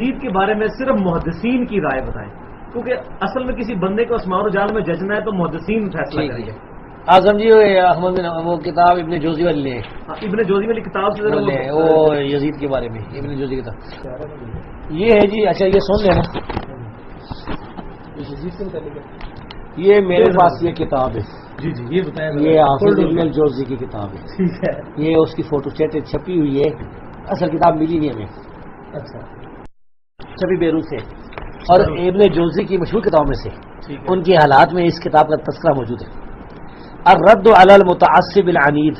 یزید کے بارے میں صرف محدثین کی رائے بتائیں، کیونکہ اصل میں کسی بندے کو اسماء و رجال میں ججنا ہے تو محدثین فیصلہ کریں گے۔ اعظم جی احمد بن وہ کتاب ابن جوزی والی لیں، ابن جوزی والی کتاب سے وہ یزید کے بارے میں ابن جوزی کتاب یہ ہے جی۔ اچھا یہ سن لینا، یہ میرے پاس یہ کتاب ہے جی جی یہ بتائیں، یہ حافظ ابن الجوزی کی کتاب ہے، ٹھیک ہے، یہ اس کی فوٹو اسٹیٹ چھپی ہوئی ہے، اصل کتاب ملی نہیں ہمیں، اچھا چھپی بیروت سے، اور ابن جوزی کی مشہور کتابوں میں سے ان کے حالات میں اس کتاب کا تذکرہ موجود ہے۔ الرد علی المتعصب العنید،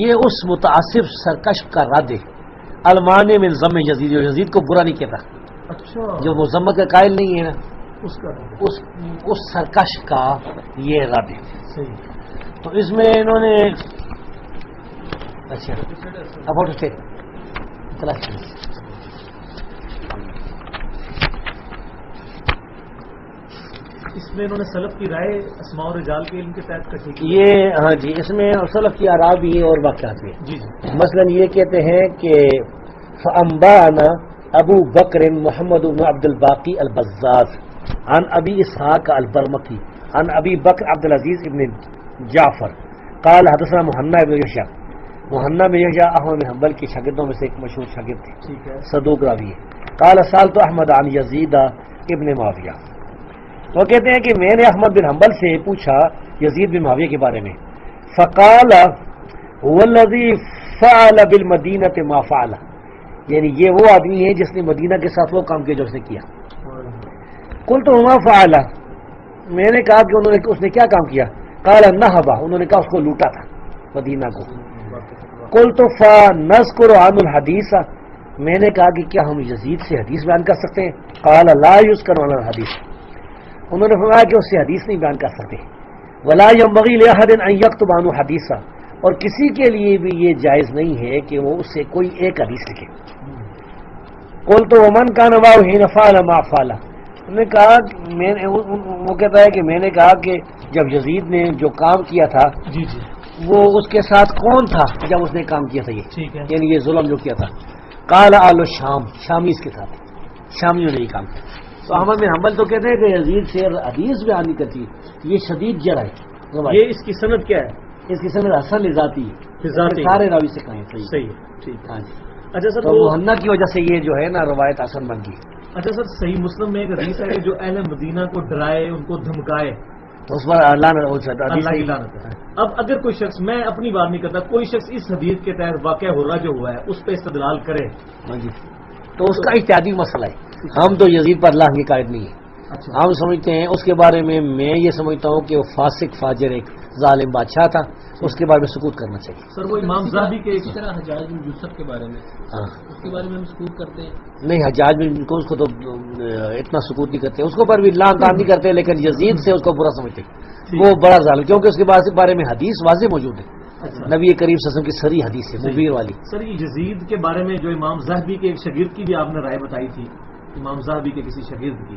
یہ اس متعصب سرکش کا رد ہے، المانع من ذم یزید، جو یزید کو برا نہیں کہتا، اچھا جو مذمت کا قائل نہیں ہے نا، اس کا اس سرکش کا یہ رد ہے۔ صحیح، تو اس میں انہوں نے اچھا فوٹو اسٹیٹ اس میں انہوں نے سلف کی رائے اسماء و رجال کے علم کے تحت کٹھی کی، یہ ہاں جی، اس میں سلف کی آراء بھی ہیں اور واقعات بھی ہیں۔ جی جی مثلا یہ کہتے ہیں کہ فانبانا ابو بکر محمد بن عبد الباقی البزاز عن ابی اسحاق البرمکی عن ابی بکر عبد العزیز ابن جعفر قال حدثنا محنہ ابن یحییٰ، محنہ بن یحییٰ احمد بن حنبل کے شاگردوں میں سے ایک مشہور شاگرد تھے، ٹھیک ہے، صدوق راوی ہے۔ قال سألت احمد عن یزید ابن معاویہ، وہ کہتے ہیں کہ میں نے احمد بن حنبل سے پوچھا یزید بن معاویہ کے بارے میں، فقال هو الذی فعل بالمدینہ ما فعل، یعنی یہ وہ آدمی ہے جس نے مدینہ کے ساتھ وہ کام کیا جو اس نے کیا۔ قلت وما فعل، میں نے کہا کہ اس نے کیا کام کیا؟ قال نہبا، انہوں نے کہا اس کو لوٹا تھا مدینہ کو۔ قلت فنذکر عن الحدیث، میں نے کہا کہ کیا ہم یزید سے حدیث بیان کر سکتے ہیں؟ قال لا یذکر عن الحدیث، انہوں نے فرمایا کہ اس سے حدیث نہیں بیان کر سکتے۔ ولا ينبغي لأحد ان يكتب عنه حدیثا، اور کسی کے لیے بھی یہ جائز نہیں ہے کہ وہ اس سے کوئی ایک حدیث لکھے۔ قلت ومن كان معه حين فعل ما فعل، انہوں نے کہا وہ کہتا ہے کہ میں نے کہا کہ جب یزید نے جو کام کیا تھا جی جی وہ اس کے ساتھ کون تھا جب اس نے کام کیا تھا، یہ ٹھیک ہے، یعنی یہ ظلم جو کیا تھا۔ قال آل الشام، شامی اس کے ساتھ، شامیوں نے یہ کام کیا۔ تو احمد بن حنبل تو کہتے ہیں کہ یزید سے حدیث بیان نہیں کرتی، یہ شدید جرح ہے۔ یہ اس کی سند کیا ہے؟ اس کی سند حسن ذاتی ہے، ذاتی، سارے راوی سے کہیں صحیح ہے، ٹھیک، ہاں جی۔ اچھا سر، تو محنہ کی وجہ سے یہ جو ہے نا روایت حسن بن گئی۔ اچھا سر، صحیح مسلم میں ایک حدیث ہے کہ جو اہل مدینہ کو ڈرائے، ان کو دھمکائے، تو اس پر اللہ نے اللہ کی لعنت ہے۔ اب اگر کوئی شخص، میں اپنی بات نہیں کرتا، کوئی شخص اس حدیث کے تحت واقعہ ہررہ جو ہوا ہے اس پہ استدلال کرے، ہاں جی، تو اس کا اجتہادی مسئلہ ہے۔ ہم تو یزید پر اللہ کی قائد نہیں ہے، اچھا ہم سمجھتے ہیں اس کے بارے میں یہ سمجھتا ہوں کہ وہ فاسق فاجر ایک ظالم بادشاہ تھا، اس کے بارے میں سکوت کرنا چاہیے۔ سر وہ امام زاہبی کے اسی طرح حجاج بن یوسف کے بارے میں، ہاں اس کے بارے میں ہم سکوت کرتے ہیں؟ نہیں، حجاج بن کو اس کو تو اتنا سکوت نہیں کرتے، اس کو پر بھی لعن طعن نہیں کرتے، لیکن یزید سے اس کو برا سمجھتے، وہ بڑا ظالم، کیونکہ اس کے بارے میں حدیث واضح موجود ہے، اچھا نبی کریم صلی اللہ علیہ وسلم کی سری حدیث ہے مبیر والی۔ سر یہ یزید کے بارے میں جو امام زاہبی کے ایک شاگرد کی بھی آپ نے رائے بتائی تھی، امام زاہبی کے کسی شاگرد کی،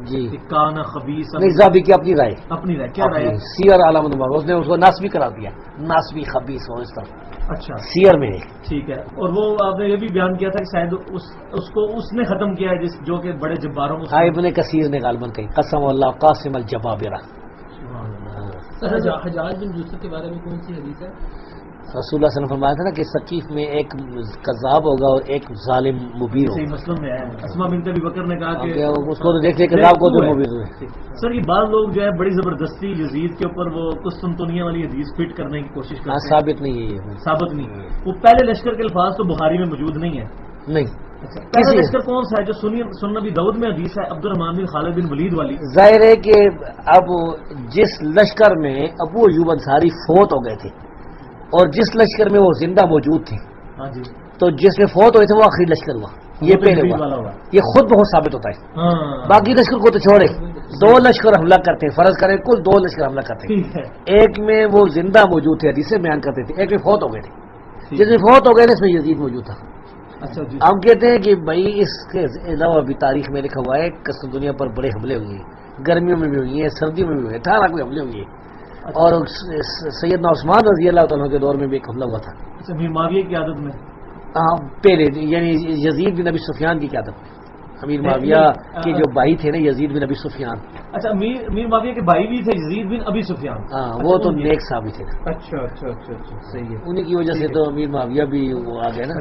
جی کہ کان خبیث، نہیں، زابی کی اپنی رائے، اپنی رائے کیا رائے ہے؟ سیر علامہ نمبر، اس نے اس کو ناسبی قرار دیا، ناسبی خبیث ہو اس طرح اچھا سیر میں ہے۔ ٹھیک ہے، اور وہ آپ نے یہ بھی بیان کیا تھا کہ شاید اس کو اس نے ختم کیا ہے جو کہ بڑے جباروں کو، ابن کثیر نے غالباً کہی قسم اللہ قاسم الجبابرہ۔ سر حجاج بن یوسف کے بارے میں کون سی حدیث ہے؟ رسول اللہ صلی اللہ علیہ وسلم فرمایا تھا نا کہ ثقیف میں ایک کذاب ہوگا اور ایک ظالم مبیر صحیح ہوگا، مسلم میں آیا ہے، اسما بنت ابی بکر نے کہا کہ اس کو تو دیکھ لے کذاب کو تو مبیر ہوئے۔ سر یہ بعض لوگ جو ہے بڑی زبردستی یزید کے اوپر وہ قسطنطنیہ والی حدیث فٹ کرنے کی کوشش کرتے ہیں، ثابت نہیں ہے یہ، ثابت نہیں ہے، وہ پہلے لشکر کے الفاظ تو بخاری میں موجود نہیں ہے۔ نہیں، پہلا لشکر کون سا ہے جو سنن نبی داؤد میں حدیث ہے، عبد الرحمن بن خالد بن ولید والی؟ ظاہر ہے کہ اب جس لشکر میں ابو ایوب انصاری فوت ہو گئے تھے اور جس لشکر میں وہ زندہ موجود تھے، ہاں جی، تو جس میں فوت ہوئے تھے وہ آخری لشکر ہوا، یہ پہلے ہوا، یہ خود بہت ثابت ہوتا ہے۔ ہاں باقی لشکر کو تو چھوڑے، دو لشکر حملہ کرتے ہیں، فرض کریں کل دو لشکر حملہ کرتے ہیں، ٹھیک ہے، ایک میں وہ زندہ موجود تھے حدیثیں بیان کرتے تھے، ایک میں فوت ہو گئے تھے، جس میں فوت ہو گئے تھے اس میں یزید موجود تھا۔ اچھا جی، ہم کہتے ہیں کہ بھائی اس کے علاوہ بھی تاریخ میں لکھا ہوا ہے قسم دنیا پر بڑے حملے ہوئے ہیں، گرمیوں میں بھی ہوئی ہیں، سردیوں میں بھی ہوئے ہیں، 18 میں حملے ہوئے ہیں، اور سیدنا عثمان رضی اللہ تعالیٰ کے دور میں بھی ایک حملہ ہوا تھا۔ اچھا میر معاویہ کی عادت میں پہلے یعنی یزید بن ابی سفیان کی قیادت میں امیر معاویہ کے جو بھائی تھے نا یزید بن ابی سفیان. اچھا امیر معاویہ کے بھائی بھی تھے یزید بن ابی سفیان. ہاں وہ تو نیک صحابی تھے نا. اچھا اچھا اچھا اچھا صحیح ہے. انہیں کی وجہ سے تو امیر معاویہ بھی وہ آ گئے نا.